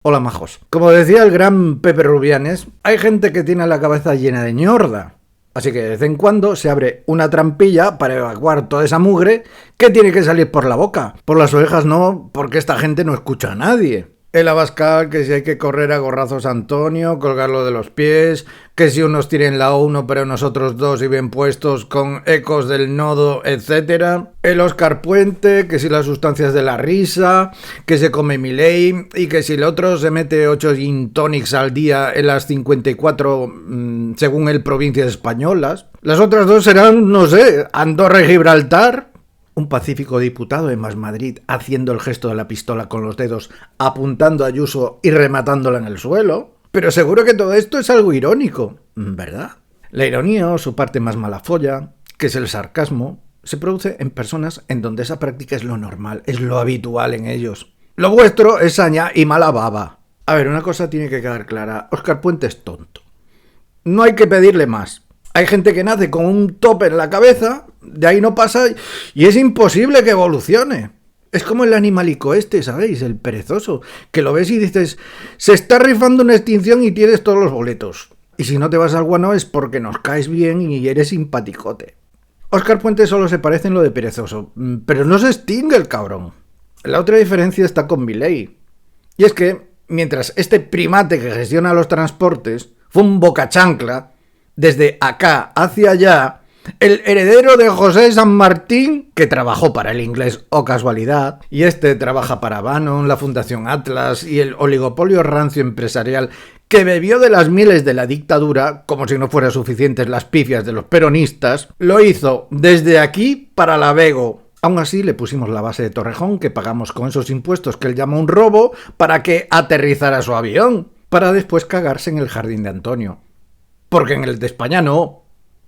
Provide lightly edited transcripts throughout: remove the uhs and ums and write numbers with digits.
Hola majos. Como decía el gran Pepe Rubianes, hay gente que tiene la cabeza llena de ñorda. Así que de vez en cuando se abre una trampilla para evacuar toda esa mugre que tiene que salir por la boca. Por las orejas no, porque esta gente no escucha a nadie. El Abascal, que si hay que correr a gorrazos a Antonio, colgarlo de los pies, que si unos tienen la 1 pero nosotros dos y bien puestos con ecos del nodo, etc. El Óscar Puente, que si las sustancias de la risa, que se come Milei y que si el otro se mete 8 gin tonics al día en las 54, según él, provincias españolas. Las otras dos serán, no sé, Andorra y Gibraltar. Un pacífico diputado de Más Madrid haciendo el gesto de la pistola con los dedos, apuntando a Ayuso y rematándola en el suelo. Pero seguro que todo esto es algo irónico, ¿verdad? La ironía, o su parte más malafolla, que es el sarcasmo, se produce en personas en donde esa práctica es lo normal, es lo habitual en ellos. Lo vuestro es saña y mala baba. A ver, una cosa tiene que quedar clara. Óscar Puente es tonto. No hay que pedirle más. Hay gente que nace con un tope en la cabeza, de ahí no pasa y es imposible que evolucione. Es como el animalico este, ¿sabéis? El perezoso, que lo ves y dices, se está rifando una extinción y tienes todos los boletos. Y si no te vas al guano es porque nos caes bien y eres simpaticote. Óscar Puente solo se parece en lo de perezoso, pero no se extingue el cabrón. La otra diferencia está con Milei. Y es que, mientras este primate que gestiona los transportes fue un bocachancla, desde acá hacia allá, el heredero de José San Martín, que trabajó para el Inglés o casualidad, y este trabaja para Bannon, la Fundación Atlas y el oligopolio rancio empresarial que bebió de las mieles de la dictadura, como si no fueran suficientes las pifias de los peronistas, lo hizo desde aquí para la Vego. Aún así le pusimos la base de Torrejón que pagamos con esos impuestos que él llamó un robo para que aterrizara su avión, para después cagarse en el jardín de Antonio. Porque en el de España no,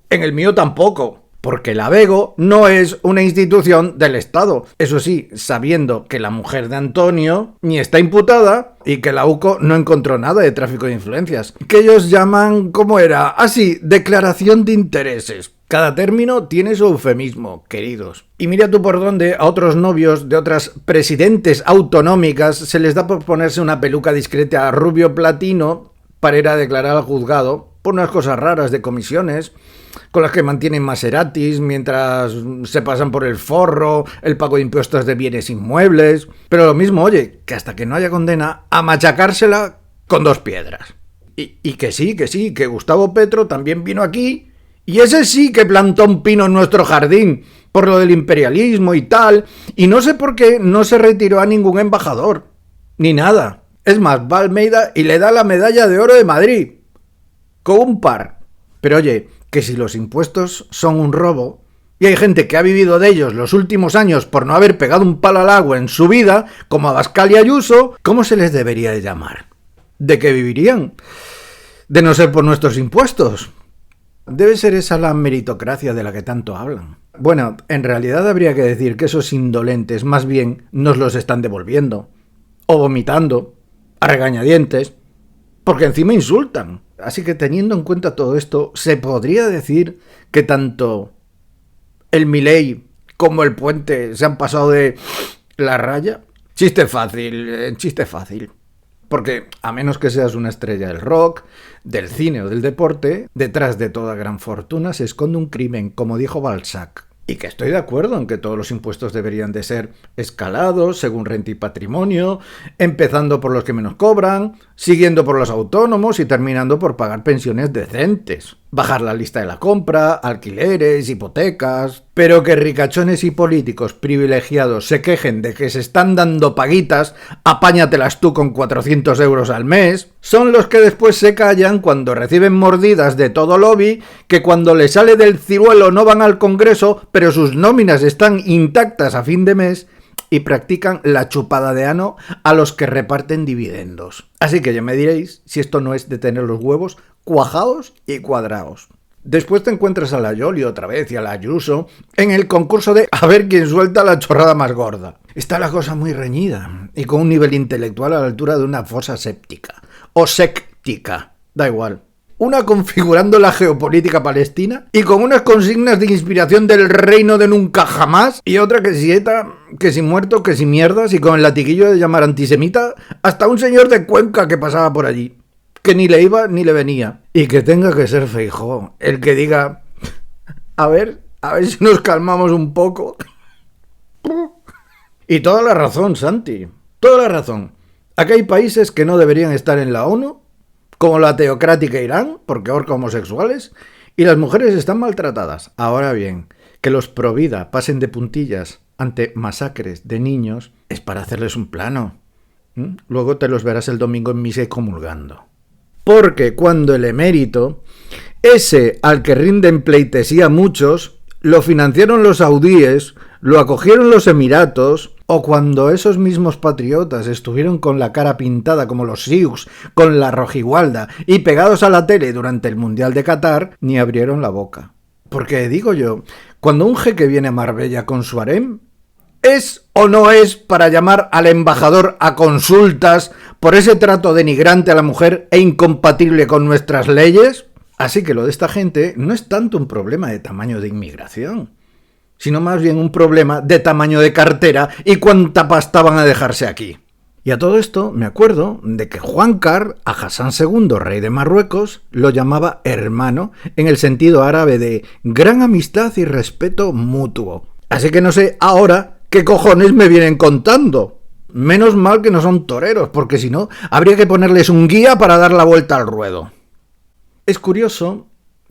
en el mío tampoco, porque la Vego no es una institución del Estado. Eso sí, sabiendo que la mujer de Antonio ni está imputada y que la UCO no encontró nada de tráfico de influencias. Que ellos llaman, ¿cómo era? Así, declaración de intereses. Cada término tiene su eufemismo, queridos. Y mira tú por dónde a otros novios de otras presidentes autonómicas se les da por ponerse una peluca discreta rubio platino para ir a declarar al juzgado por unas cosas raras de comisiones con las que mantienen Maseratis mientras se pasan por el forro, el pago de impuestos de bienes inmuebles. Pero lo mismo, oye, que hasta que no haya condena, a machacársela con dos piedras. Y que sí, que Gustavo Petro también vino aquí y ese sí que plantó un pino en nuestro jardín por lo del imperialismo y tal, y no sé por qué no se retiró a ningún embajador, ni nada. Es más, va a Almeida y le da la medalla de oro de Madrid. Con un par. Pero oye, que si los impuestos son un robo, y hay gente que ha vivido de ellos los últimos años por no haber pegado un palo al agua en su vida, como Abascal y Ayuso, ¿cómo se les debería de llamar? ¿De qué vivirían? De no ser por nuestros impuestos. Debe ser esa la meritocracia de la que tanto hablan. Bueno, en realidad habría que decir que esos indolentes más bien nos los están devolviendo. O vomitando, a regañadientes, porque encima insultan. Así que teniendo en cuenta todo esto, se podría decir que tanto el Milei como el Puente se han pasado de la raya. Chiste fácil. Porque a menos que seas una estrella del rock, del cine o del deporte, detrás de toda gran fortuna se esconde un crimen, como dijo Balzac. Y que estoy de acuerdo en que todos los impuestos deberían de ser escalados según renta y patrimonio, empezando por los que menos cobran, siguiendo por los autónomos y terminando por pagar pensiones decentes. Bajar la lista de la compra, alquileres, hipotecas. Pero que ricachones y políticos privilegiados se quejen de que se están dando paguitas, apáñatelas tú con 400 euros al mes, son los que después se callan cuando reciben mordidas de todo lobby, que cuando les sale del ciruelo no van al Congreso, pero sus nóminas están intactas a fin de mes y practican la chupada de ano a los que reparten dividendos. Así que ya me diréis si esto no es de tener los huevos cuajados y cuadrados. Después te encuentras a la Yoli otra vez y a la Ayuso en el concurso de a ver quién suelta la chorrada más gorda. Está la cosa muy reñida y con un nivel intelectual a la altura de una fosa séptica o séptica, da igual. una configurando la geopolítica palestina y con unas consignas de inspiración del reino de nunca jamás, y otra que si ETA, que si muerto, que si mierdas, y con el latiguillo de llamar antisemita hasta un señor de Cuenca que pasaba por allí, que ni le iba ni le venía. Y que tenga que ser Feijóo el que diga, a ver si nos calmamos un poco. Y toda la razón, Santi, toda la razón. Aquí hay países que no deberían estar en la ONU, como la teocrática Irán, porque ahorca homosexuales, y las mujeres están maltratadas. Ahora bien, que los provida pasen de puntillas ante masacres de niños es para hacerles un plano. Luego te los verás el domingo en misa y comulgando. Porque cuando el emérito, ese al que rinden pleitesía muchos, lo financiaron los saudíes, lo acogieron los emiratos, o cuando esos mismos patriotas estuvieron con la cara pintada como los Sioux, con la rojigualda y pegados a la tele durante el Mundial de Qatar, ni abrieron la boca. Porque digo yo, cuando un jeque viene a Marbella con su harem, ¿es o no es para llamar al embajador a consultas por ese trato denigrante a la mujer e incompatible con nuestras leyes? Así que lo de esta gente no es tanto un problema de tamaño de inmigración, sino más bien un problema de tamaño de cartera y cuánta pasta van a dejarse aquí. Y a todo esto me acuerdo de que Juan Car a Hassan II, rey de Marruecos, lo llamaba hermano en el sentido árabe de gran amistad y respeto mutuo. Así que no sé ahora qué cojones me vienen contando. Menos mal que no son toreros, porque si no, habría que ponerles un guía para dar la vuelta al ruedo. Es curioso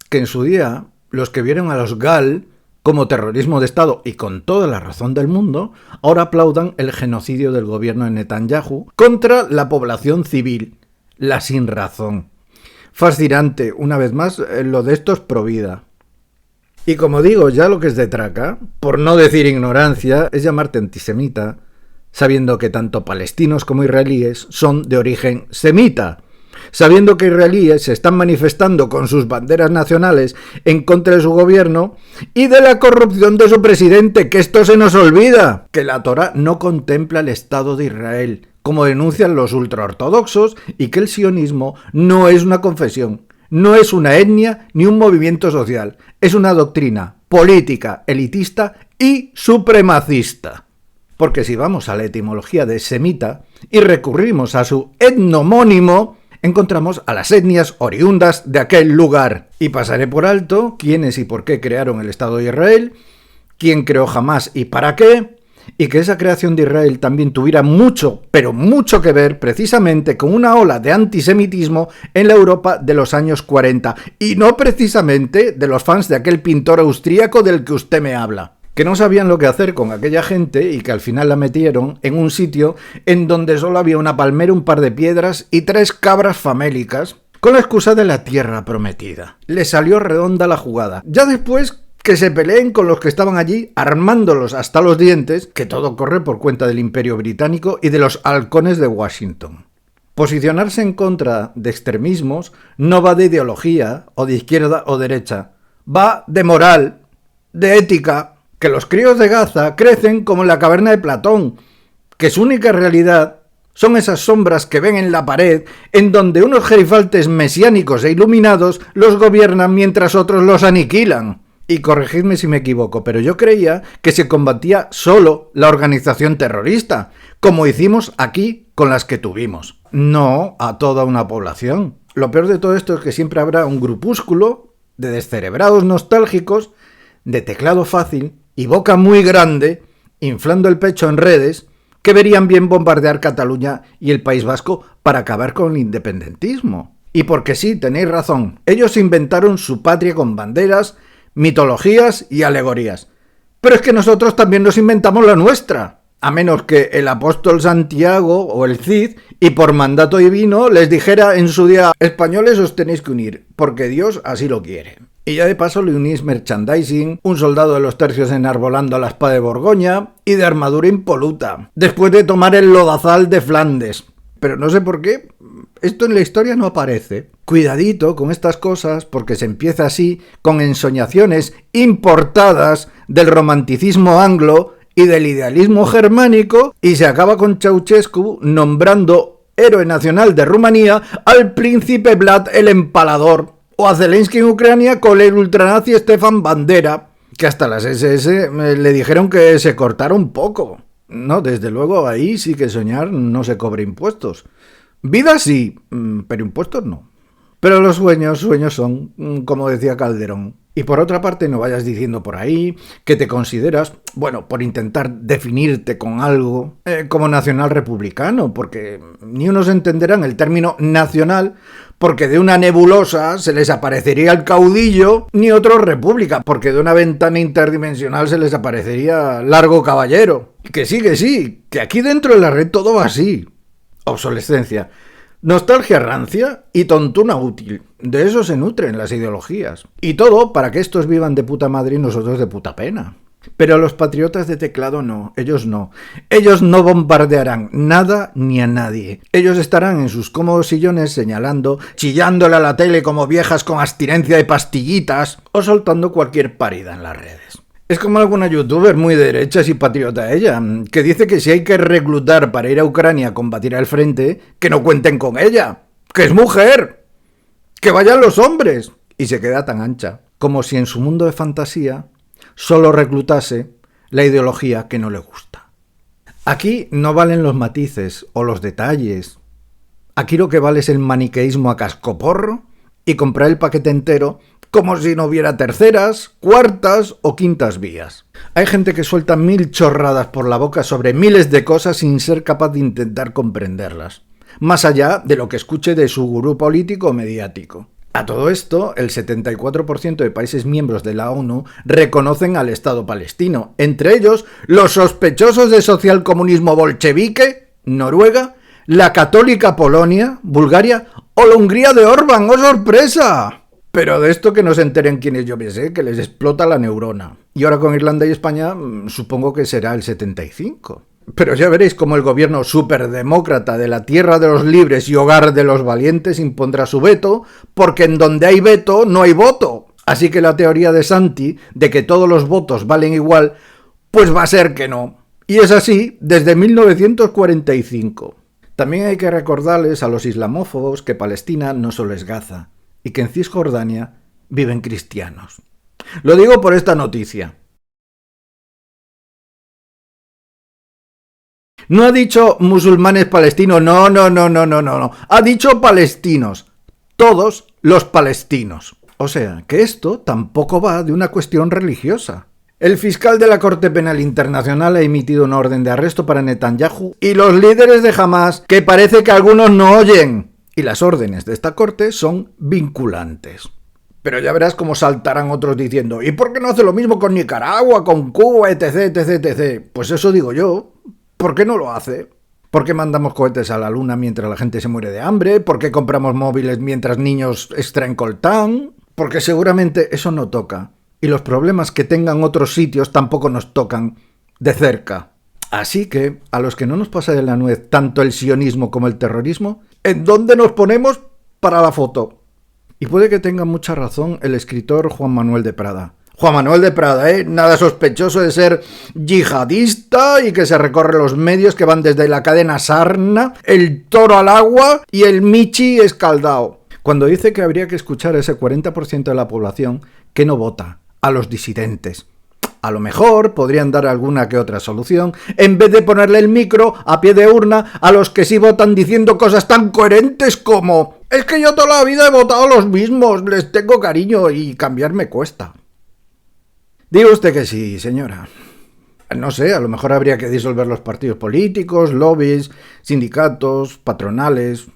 que en su día los que vieron a los GAL como terrorismo de Estado, y con toda la razón del mundo, ahora aplaudan el genocidio del gobierno de Netanyahu contra la población civil, la sin razón. Fascinante, una vez más, lo de estos pro vida. Y como digo, ya lo que es de traca, por no decir ignorancia, es llamarte antisemita, sabiendo que tanto palestinos como israelíes son de origen semita, sabiendo que israelíes se están manifestando con sus banderas nacionales en contra de su gobierno y de la corrupción de su presidente, que esto se nos olvida, que la Torá no contempla el Estado de Israel, como denuncian los ultraortodoxos, y que el sionismo no es una confesión, no es una etnia ni un movimiento social, es una doctrina política, elitista y supremacista. Porque si vamos a la etimología de semita y recurrimos a su etnomónimo, encontramos a las etnias oriundas de aquel lugar. Y pasaré por alto quiénes y por qué crearon el Estado de Israel, quién creó Hamás y para qué, y que esa creación de Israel también tuviera mucho, pero mucho que ver precisamente con una ola de antisemitismo en la Europa de los años 40, y no precisamente de los fans de aquel pintor austríaco del que usted me habla, que no sabían lo que hacer con aquella gente y que al final la metieron en un sitio en donde solo había una palmera, un par de piedras y 3 cabras famélicas, con la excusa de la tierra prometida. Le salió redonda la jugada. Ya después que se peleen con los que estaban allí, armándolos hasta los dientes, que todo corre por cuenta del Imperio Británico y de los halcones de Washington. Posicionarse en contra de extremismos no va de ideología o de izquierda o derecha, va de moral, de ética. Que los críos de Gaza crecen como en la caverna de Platón, que su única realidad son esas sombras que ven en la pared, en donde unos gerifaltes mesiánicos e iluminados los gobiernan mientras otros los aniquilan. Y corregidme si me equivoco, pero yo creía que se combatía solo la organización terrorista, como hicimos aquí con las que tuvimos. No a toda una población. Lo peor de todo esto es que siempre habrá un grupúsculo de descerebrados nostálgicos, de teclado fácil y boca muy grande, inflando el pecho en redes, que verían bien bombardear Cataluña y el País Vasco para acabar con el independentismo. Y porque sí, tenéis razón, ellos inventaron su patria con banderas, mitologías y alegorías. Pero es que nosotros también nos inventamos la nuestra, a menos que el apóstol Santiago o el Cid, y por mandato divino, les dijera en su día: españoles, os tenéis que unir, porque Dios así lo quiere. Y ya de paso le unís merchandising, un soldado de los tercios enarbolando la espada de Borgoña y de armadura impoluta, después de tomar el lodazal de Flandes. Pero no sé por qué, esto en la historia no aparece. Cuidadito con estas cosas, porque se empieza así, con ensoñaciones importadas del romanticismo anglo y del idealismo germánico, y se acaba con Ceausescu nombrando héroe nacional de Rumanía al príncipe Vlad el Empalador, O a Zelensky en Ucrania con el ultranazi Stefan Bandera, que hasta las SS le dijeron que se cortara un poco. No, desde luego ahí sí que soñar no se cobra impuestos. Vida sí, pero impuestos no. Pero los sueños son, como decía Calderón. Y por otra parte, no vayas diciendo por ahí que te consideras, bueno, por intentar definirte con algo, como nacional republicano, porque ni unos entenderán el término nacional, porque de una nebulosa se les aparecería el caudillo, ni otros república, porque de una ventana interdimensional se les aparecería Largo Caballero. Que sí, que aquí dentro de la red todo va así. Obsolescencia. Nostalgia rancia y tontuna útil. De eso se nutren las ideologías. Y todo para que estos vivan de puta madre y nosotros de puta pena. Pero los patriotas de teclado no, ellos no. Ellos no bombardearán nada ni a nadie. Ellos estarán en sus cómodos sillones señalando, chillándole a la tele como viejas con abstinencia de pastillitas o soltando cualquier parida en las redes. Es como alguna youtuber muy derecha y patriota ella, que dice que si hay que reclutar para ir a Ucrania a combatir al frente, que no cuenten con ella, que es mujer, que vayan los hombres. Y se queda tan ancha, como si en su mundo de fantasía solo reclutase la ideología que no le gusta. Aquí no valen los matices o los detalles. Aquí lo que vale es el maniqueísmo a cascoporro y comprar el paquete entero como si no hubiera terceras, cuartas o quintas vías. Hay gente que suelta 1000 chorradas por la boca sobre miles de cosas sin ser capaz de intentar comprenderlas, más allá de lo que escuche de su gurú político o mediático. A todo esto, el 74% de países miembros de la ONU reconocen al Estado palestino, entre ellos los sospechosos de socialcomunismo bolchevique, Noruega, la católica Polonia, Bulgaria o la Hungría de Orbán. ¡Oh, sorpresa! Pero de esto que no se enteren quienes yo pensé, que les explota la neurona. Y ahora con Irlanda y España, supongo que será el 75%. Pero ya veréis cómo el gobierno superdemócrata de la tierra de los libres y hogar de los valientes impondrá su veto, porque en donde hay veto no hay voto. Así que la teoría de Santi, de que todos los votos valen igual, pues va a ser que no. Y es así desde 1945. También hay que recordarles a los islamófobos que Palestina no solo es Gaza, y que en Cisjordania viven cristianos. Lo digo por esta noticia. No ha dicho musulmanes palestinos, no. Ha dicho palestinos. Todos los palestinos. O sea, que esto tampoco va de una cuestión religiosa. El fiscal de la Corte Penal Internacional ha emitido una orden de arresto para Netanyahu y los líderes de Hamas, que parece que algunos no oyen. Y las órdenes de esta corte son vinculantes. Pero ya verás cómo saltarán otros diciendo, ¿y por qué no hace lo mismo con Nicaragua, con Cuba, etc? Pues eso digo yo. ¿Por qué no lo hace? ¿Por qué mandamos cohetes a la luna mientras la gente se muere de hambre? ¿Por qué compramos móviles mientras niños extraen coltán? Porque seguramente eso no toca. Y los problemas que tengan otros sitios tampoco nos tocan de cerca. Así que, a los que no nos pasa de la nuez tanto el sionismo como el terrorismo, ¿en dónde nos ponemos para la foto? Y puede que tenga mucha razón el escritor Juan Manuel de Prada. Juan Manuel de Prada, nada sospechoso de ser yihadista y que se recorre los medios que van desde la cadena Sarna, el toro al agua y el Michi escaldao. Cuando dice que habría que escuchar a ese 40% de la población que no vota, a los disidentes. A lo mejor podrían dar alguna que otra solución, en vez de ponerle el micro a pie de urna a los que sí votan diciendo cosas tan coherentes como «Es que yo toda la vida he votado a los mismos, les tengo cariño y cambiar me cuesta». Diga usted que sí, señora. No sé, a lo mejor habría que disolver los partidos políticos, lobbies, sindicatos, patronales,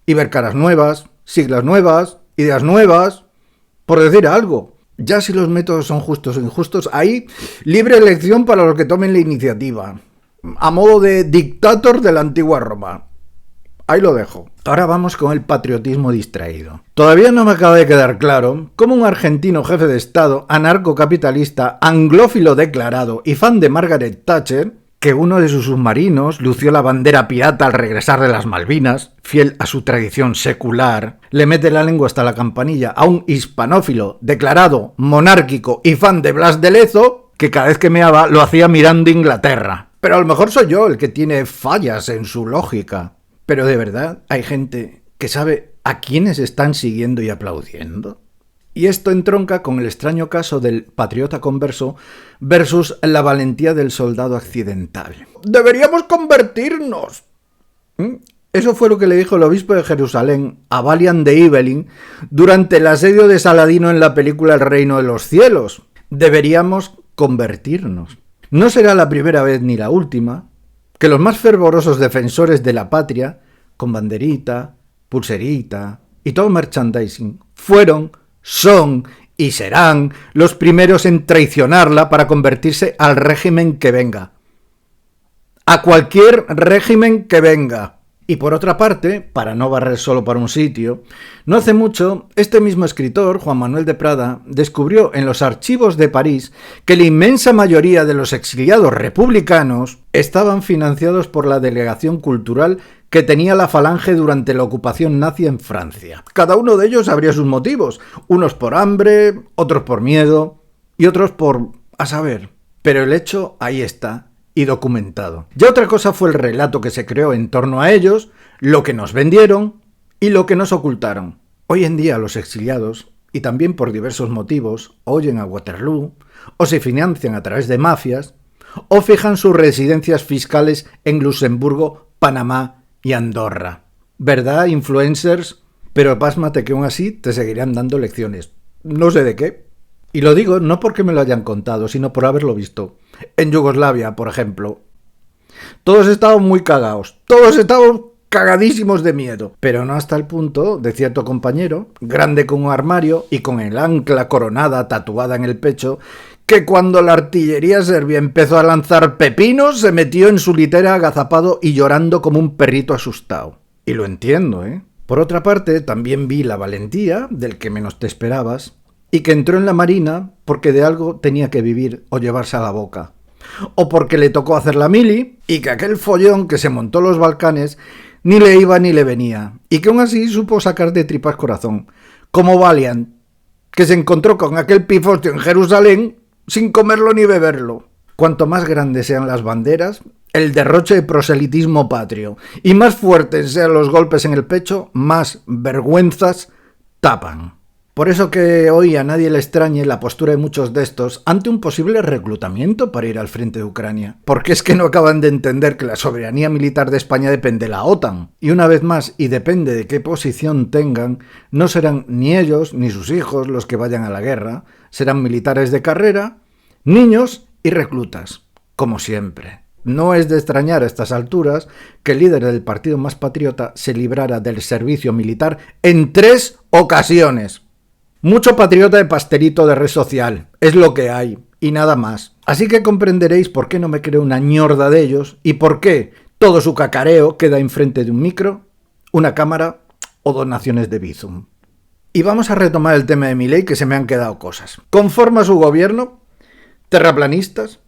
y ver caras nuevas, siglas nuevas, ideas nuevas, por decir algo. Ya si los métodos son justos o injustos, hay libre elección para los que tomen la iniciativa, a modo de dictator de la antigua Roma. Ahí lo dejo. Ahora vamos con el patriotismo distraído. Todavía no me acaba de quedar claro cómo un argentino jefe de Estado, anarcocapitalista, anglófilo declarado y fan de Margaret Thatcher, que uno de sus submarinos lució la bandera pirata al regresar de las Malvinas, fiel a su tradición secular, le mete la lengua hasta la campanilla a un hispanófilo declarado, monárquico y fan de Blas de Lezo, que cada vez que meaba lo hacía mirando Inglaterra. Pero a lo mejor soy yo el que tiene fallas en su lógica. Pero de verdad hay gente que sabe a quiénes están siguiendo y aplaudiendo. Y esto entronca con el extraño caso del patriota converso versus la valentía del soldado accidental. ¡Deberíamos convertirnos! Eso fue lo que le dijo el obispo de Jerusalén a Valiant de Ibelin durante el asedio de Saladino en la película El Reino de los Cielos. Deberíamos convertirnos. No será la primera vez ni la última que los más fervorosos defensores de la patria, con banderita, pulserita y todo merchandising, fueron, son y serán los primeros en traicionarla para convertirse al régimen que venga. A cualquier régimen que venga. Y por otra parte, para no barrer solo para un sitio, no hace mucho, este mismo escritor, Juan Manuel de Prada, descubrió en los archivos de París que la inmensa mayoría de los exiliados republicanos estaban financiados por la delegación cultural que tenía la Falange durante la ocupación nazi en Francia. Cada uno de ellos habría sus motivos, unos por hambre, otros por miedo y otros por a saber. Pero el hecho ahí está. Y documentado. Ya otra cosa fue el relato que se creó en torno a ellos, lo que nos vendieron y lo que nos ocultaron. Hoy en día los exiliados, y también por diversos motivos, oyen a Waterloo, o se financian a través de mafias, o fijan sus residencias fiscales en Luxemburgo, Panamá y Andorra. ¿Verdad, influencers? Pero pásmate que aún así te seguirán dando lecciones. No sé de qué. Y lo digo no porque me lo hayan contado, sino por haberlo visto. En Yugoslavia, por ejemplo. Todos estaban muy cagados. Todos estaban cagadísimos de miedo. Pero no hasta el punto de cierto compañero, grande como un armario y con el ancla coronada tatuada en el pecho, que cuando la artillería serbia empezó a lanzar pepinos, se metió en su litera agazapado y llorando como un perrito asustado. Y lo entiendo, ¿eh? Por otra parte, también vi la valentía del que menos te esperabas, y que entró en la marina porque de algo tenía que vivir o llevarse a la boca. O porque le tocó hacer la mili y que aquel follón que se montó los Balcanes ni le iba ni le venía. Y que aún así supo sacar de tripas corazón. Como Valiant, que se encontró con aquel pifostio en Jerusalén sin comerlo ni beberlo. Cuanto más grandes sean las banderas, el derroche de proselitismo patrio y más fuertes sean los golpes en el pecho, más vergüenzas tapan. Por eso que hoy a nadie le extrañe la postura de muchos de estos ante un posible reclutamiento para ir al frente de Ucrania. Porque es que no acaban de entender que la soberanía militar de España depende de la OTAN. Y una vez más, y depende de qué posición tengan, no serán ni ellos ni sus hijos los que vayan a la guerra, serán militares de carrera, niños y reclutas, como siempre. No es de extrañar a estas alturas que el líder del partido más patriota se librara del servicio militar en 3 ocasiones. Mucho patriota de pastelito de red social, es lo que hay, y nada más. Así que comprenderéis por qué no me creo una ñorda de ellos y por qué todo su cacareo queda enfrente de un micro, una cámara o donaciones de Bizum. Y vamos a retomar el tema de Milei, que se me han quedado cosas. ¿Conforma su gobierno? ¿Terraplanistas?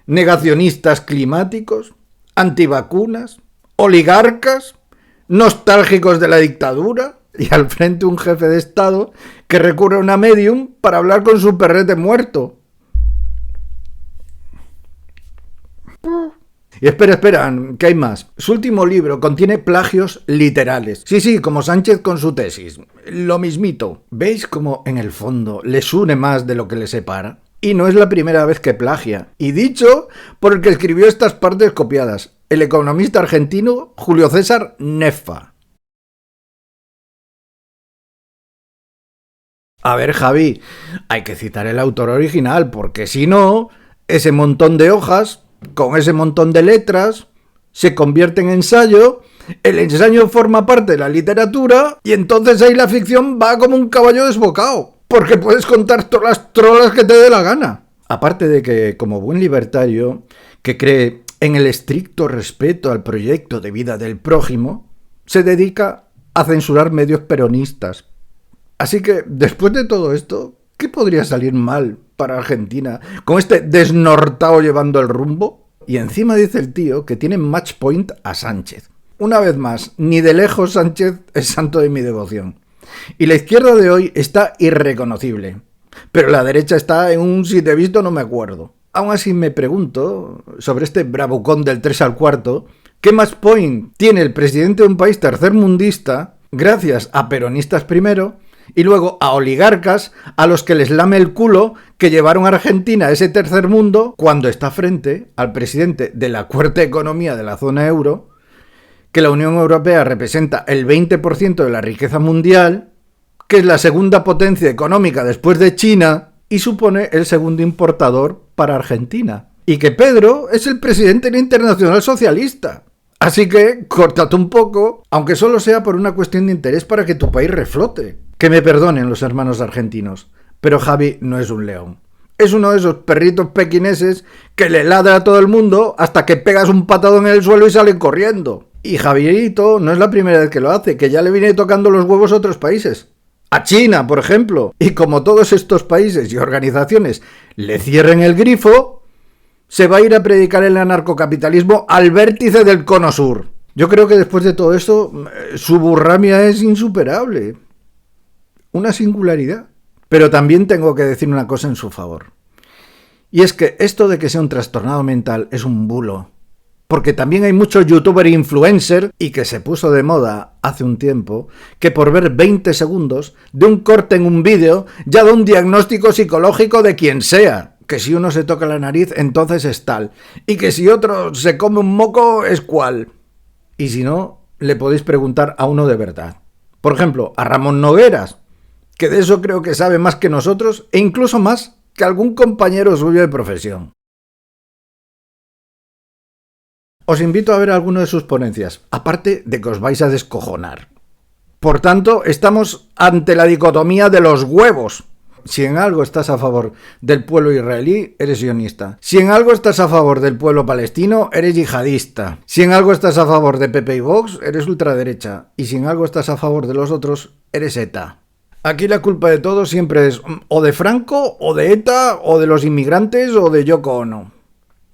¿Negacionistas climáticos? ¿Antivacunas? ¿Oligarcas? ¿Nostálgicos de la dictadura? Y al frente un jefe de Estado que recurre a una medium para hablar con su perrete muerto. Y espera, que hay más. Su último libro contiene plagios literales. Sí, como Sánchez con su tesis. Lo mismito. ¿Veis cómo en el fondo les une más de lo que les separa? Y no es la primera vez que plagia. Y dicho por el que escribió estas partes copiadas, el economista argentino Julio César Neffa. A ver, Javi, hay que citar el autor original, porque si no, ese montón de hojas, con ese montón de letras, se convierte en ensayo, el ensayo forma parte de la literatura, y entonces ahí la ficción va como un caballo desbocado, porque puedes contar todas las trolas que te dé la gana. Aparte de que, como buen libertario, que cree en el estricto respeto al proyecto de vida del prójimo, se dedica a censurar medios peronistas. Así que, después de todo esto, ¿qué podría salir mal para Argentina con este desnortado llevando el rumbo? Y encima dice el tío que tiene match point a Sánchez. Una vez más, ni de lejos Sánchez es santo de mi devoción. Y la izquierda de hoy está irreconocible. Pero la derecha está en un si te he visto no me acuerdo. Aún así me pregunto, sobre este bravucón del 3 al cuarto, ¿qué match point tiene el presidente de un país tercermundista, gracias a peronistas primero, y luego a oligarcas a los que les lame el culo que llevaron a Argentina a ese tercer mundo cuando está frente al presidente de la cuarta economía de la zona euro, que la Unión Europea representa el 20% de la riqueza mundial, que es la segunda potencia económica después de China y supone el segundo importador para Argentina. Y que Pedro es el presidente de la Internacional Socialista. Así que córtate un poco, aunque solo sea por una cuestión de interés para que tu país reflote. Que me perdonen los hermanos argentinos, pero Javi no es un león. Es uno de esos perritos pequineses que le ladra a todo el mundo hasta que pegas un patadón en el suelo y salen corriendo. Y Javierito no es la primera vez que lo hace, que ya le viene tocando los huevos a otros países. A China, por ejemplo. Y como todos estos países y organizaciones le cierren el grifo, se va a ir a predicar el anarcocapitalismo al vértice del cono sur. Yo creo que después de todo esto, su burramia es insuperable. Una singularidad. Pero también tengo que decir una cosa en su favor. Y es que esto de que sea un trastornado mental es un bulo. Porque también hay muchos youtuber influencer, y que se puso de moda hace un tiempo, que por ver 20 segundos de un corte en un vídeo ya da un diagnóstico psicológico de quien sea. Que si uno se toca la nariz, entonces es tal. Y que si otro se come un moco, es cual. Y si no, le podéis preguntar a uno de verdad. Por ejemplo, a Ramón Nogueras, que de eso creo que sabe más que nosotros, e incluso más que algún compañero suyo de profesión. Os invito a ver alguno de sus ponencias, aparte de que os vais a descojonar. Por tanto, estamos ante la dicotomía de los huevos. Si en algo estás a favor del pueblo israelí, eres sionista. Si en algo estás a favor del pueblo palestino, eres yihadista. Si en algo estás a favor de PP y Vox, eres ultraderecha. Y si en algo estás a favor de los otros, eres ETA. Aquí la culpa de todo siempre es o de Franco, o de ETA, o de los inmigrantes, o de Yoko Ono.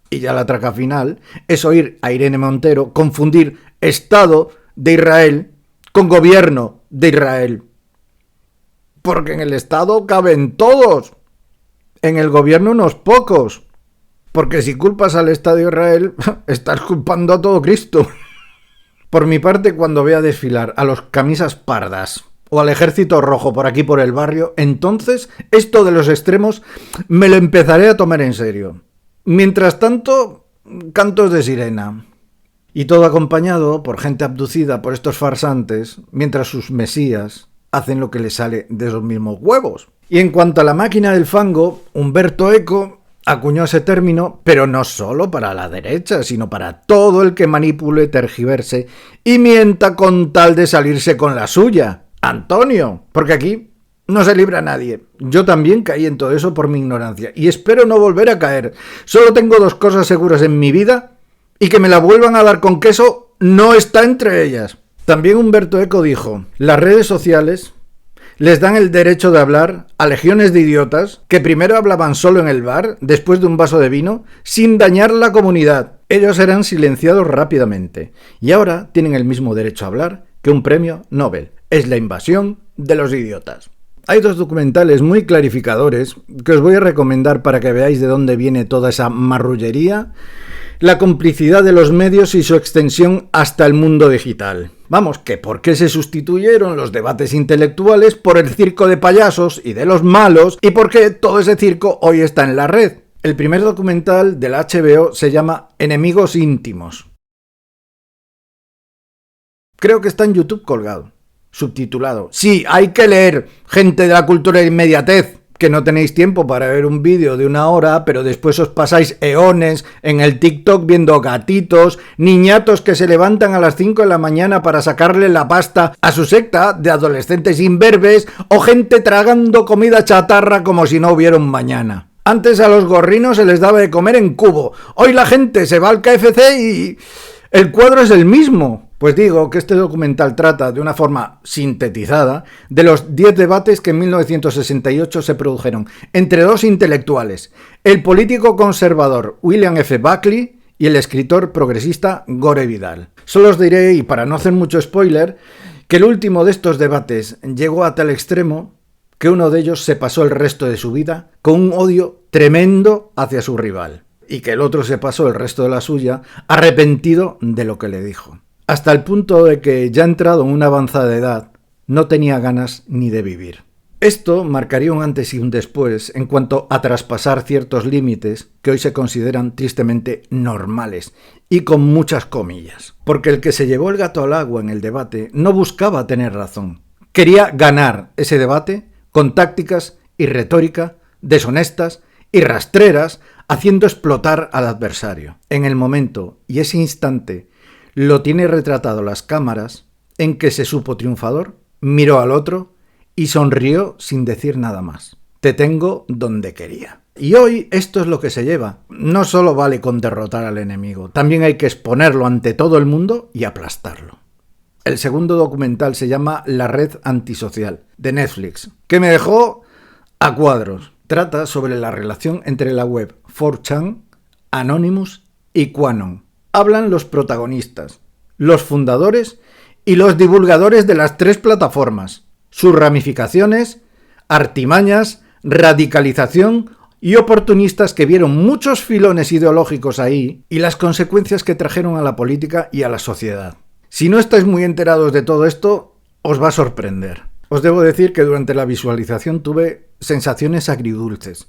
Y ya la traca final es oír a Irene Montero confundir Estado de Israel con gobierno de Israel. Porque en el Estado caben todos, en el gobierno unos pocos. Porque si culpas al Estado de Israel, estás culpando a todo Cristo. Por mi parte, cuando vea desfilar a los camisas pardas o al ejército rojo por aquí por el barrio, entonces esto de los extremos me lo empezaré a tomar en serio. Mientras tanto, cantos de sirena. Y todo acompañado por gente abducida por estos farsantes, mientras sus mesías hacen lo que les sale de esos mismos huevos. Y en cuanto a la máquina del fango, Humberto Eco acuñó ese término, pero no solo para la derecha, sino para todo el que manipule, tergiverse y mienta con tal de salirse con la suya. Antonio, porque aquí no se libra nadie. Yo también caí en todo eso por mi ignorancia y espero no volver a caer. Solo tengo dos cosas seguras en mi vida y que me la vuelvan a dar con queso no está entre ellas. También Humberto Eco dijo, las redes sociales les dan el derecho de hablar a legiones de idiotas que primero hablaban solo en el bar, después de un vaso de vino, sin dañar la comunidad. Ellos eran silenciados rápidamente y ahora tienen el mismo derecho a hablar que un premio Nobel. Es la invasión de los idiotas. Hay dos documentales muy clarificadores que os voy a recomendar para que veáis de dónde viene toda esa marrullería, la complicidad de los medios y su extensión hasta el mundo digital. Vamos, que por qué se sustituyeron los debates intelectuales por el circo de payasos y de los malos y por qué todo ese circo hoy está en la red. El primer documental de la HBO se llama Enemigos íntimos. Creo que está en YouTube colgado, subtitulado. Sí, hay que leer, gente de la cultura de inmediatez, que no tenéis tiempo para ver un vídeo de 1 hora, pero después os pasáis eones en el TikTok viendo gatitos, niñatos que se levantan a las 5 de la mañana para sacarle la pasta a su secta de adolescentes imberbes o gente tragando comida chatarra como si no hubiera un mañana. Antes a los gorrinos se les daba de comer en cubo, hoy la gente se va al KFC y el cuadro es el mismo. Pues digo que este documental trata de una forma sintetizada de los 10 debates que en 1968 se produjeron entre dos intelectuales, el político conservador William F. Buckley y el escritor progresista Gore Vidal. Solo os diré, y para no hacer mucho spoiler, que el último de estos debates llegó a tal extremo que uno de ellos se pasó el resto de su vida con un odio tremendo hacia su rival, y que el otro se pasó el resto de la suya arrepentido de lo que le dijo. Hasta el punto de que, ya entrado en una avanzada edad, no tenía ganas ni de vivir. Esto marcaría un antes y un después en cuanto a traspasar ciertos límites que hoy se consideran tristemente normales, y con muchas comillas. Porque el que se llevó el gato al agua en el debate no buscaba tener razón. Quería ganar ese debate con tácticas y retórica deshonestas y rastreras, haciendo explotar al adversario. En el momento y ese instante lo tiene retratado las cámaras en que se supo triunfador, miró al otro y sonrió sin decir nada más. Te tengo donde quería. Y hoy esto es lo que se lleva. No solo vale con derrotar al enemigo, también hay que exponerlo ante todo el mundo y aplastarlo. El segundo documental se llama La red antisocial, de Netflix, que me dejó a cuadros. Trata sobre la relación entre la web 4chan, Anonymous y QAnon. Hablan los protagonistas, los fundadores y los divulgadores de las tres plataformas, sus ramificaciones, artimañas, radicalización y oportunistas que vieron muchos filones ideológicos ahí y las consecuencias que trajeron a la política y a la sociedad. Si no estáis muy enterados de todo esto, os va a sorprender. Os debo decir que durante la visualización tuve sensaciones agridulces.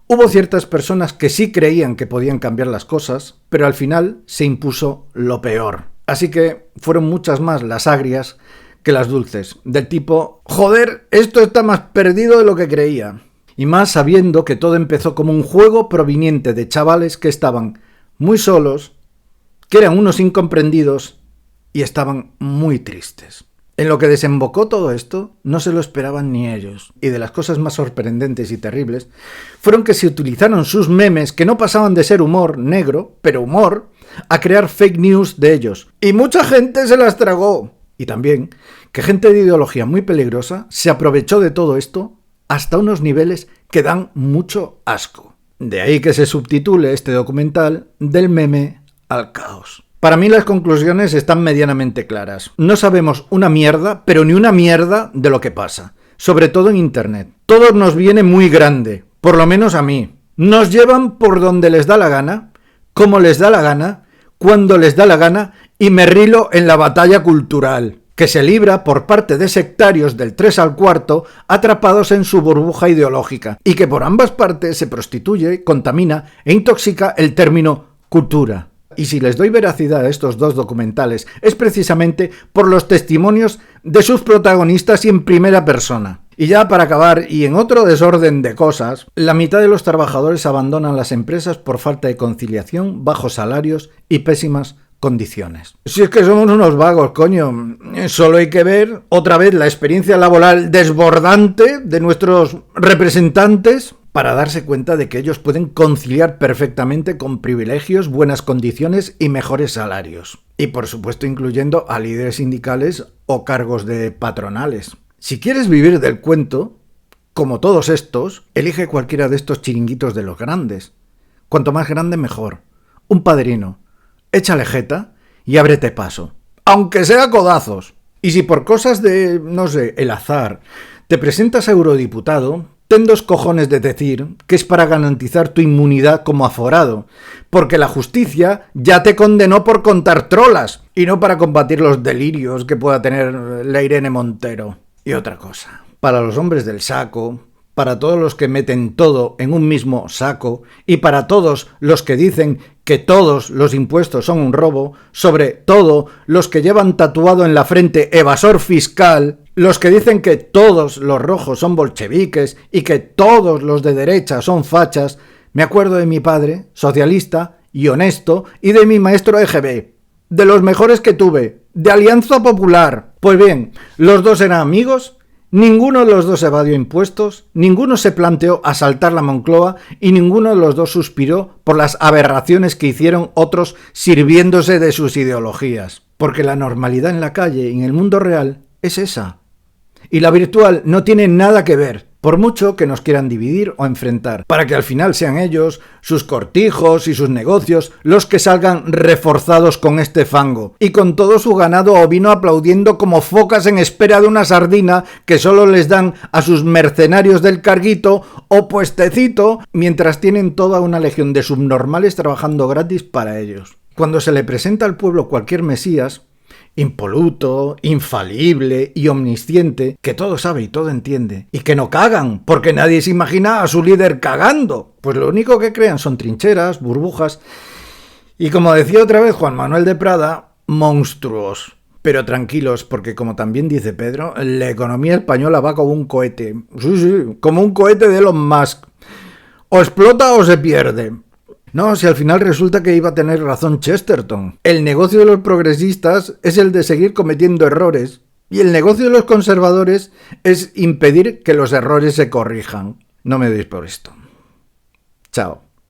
Hubo ciertas personas que sí creían que podían cambiar las cosas, pero al final se impuso lo peor. Así que fueron muchas más las agrias que las dulces, del tipo, joder, esto está más perdido de lo que creía. Y más sabiendo que todo empezó como un juego proveniente de chavales que estaban muy solos, que eran unos incomprendidos y estaban muy tristes. En lo que desembocó todo esto, no se lo esperaban ni ellos. Y de las cosas más sorprendentes y terribles, fueron que se utilizaron sus memes, que no pasaban de ser humor negro, pero humor, a crear fake news de ellos. Y mucha gente se las tragó. Y también que gente de ideología muy peligrosa se aprovechó de todo esto hasta unos niveles que dan mucho asco. De ahí que se subtitule este documental Del meme al caos. Para mí las conclusiones están medianamente claras. No sabemos una mierda, pero ni una mierda de lo que pasa. Sobre todo en Internet. Todo nos viene muy grande, por lo menos a mí. Nos llevan por donde les da la gana, como les da la gana, cuando les da la gana, y me rilo en la batalla cultural, que se libra por parte de sectarios del 3 al 4 atrapados en su burbuja ideológica, y que por ambas partes se prostituye, contamina e intoxica el término cultura. Y si les doy veracidad a estos dos documentales es precisamente por los testimonios de sus protagonistas y en primera persona. Y ya para acabar, y en otro desorden de cosas, la mitad de los trabajadores abandonan las empresas por falta de conciliación, bajos salarios y pésimas condiciones. Si es que somos unos vagos, coño. Solo hay que ver otra vez la experiencia laboral desbordante de nuestros representantes para darse cuenta de que ellos pueden conciliar perfectamente con privilegios, buenas condiciones y mejores salarios. Y por supuesto incluyendo a líderes sindicales o cargos de patronales. Si quieres vivir del cuento, como todos estos, elige cualquiera de estos chiringuitos de los grandes. Cuanto más grande, mejor. Un padrino. Échale jeta y ábrete paso. Aunque sea codazos. Y si por cosas de, no sé, el azar, te presentas a eurodiputado, ten dos cojones de decir que es para garantizar tu inmunidad como aforado, porque la justicia ya te condenó por contar trolas y no para combatir los delirios que pueda tener la Irene Montero. Y otra cosa, para los hombres del saco, para todos los que meten todo en un mismo saco y para todos los que dicen que todos los impuestos son un robo, sobre todo los que llevan tatuado en la frente evasor fiscal, los que dicen que todos los rojos son bolcheviques y que todos los de derecha son fachas, me acuerdo de mi padre, socialista y honesto, y de mi maestro EGB, de los mejores que tuve, de Alianza Popular. Pues bien, los dos eran amigos, ninguno de los dos evadió impuestos, ninguno se planteó asaltar la Moncloa y ninguno de los dos suspiró por las aberraciones que hicieron otros sirviéndose de sus ideologías. Porque la normalidad en la calle y en el mundo real es esa. Y la virtual no tiene nada que ver, por mucho que nos quieran dividir o enfrentar, para que al final sean ellos, sus cortijos y sus negocios, los que salgan reforzados con este fango, y con todo su ganado ovino aplaudiendo como focas en espera de una sardina que solo les dan a sus mercenarios del carguito o puestecito, mientras tienen toda una legión de subnormales trabajando gratis para ellos. Cuando se le presenta al pueblo cualquier mesías, impoluto, infalible y omnisciente, que todo sabe y todo entiende, y que no cagan, porque nadie se imagina a su líder cagando. Pues lo único que crean son trincheras, burbujas, y como decía otra vez Juan Manuel de Prada, monstruos. Pero tranquilos, porque como también dice Pedro, la economía española va como un cohete. Sí, como un cohete de Elon Musk. O explota o se pierde. No, si al final resulta que iba a tener razón Chesterton. El negocio de los progresistas es el de seguir cometiendo errores. Y el negocio de los conservadores es impedir que los errores se corrijan. No me deis por esto. Chao.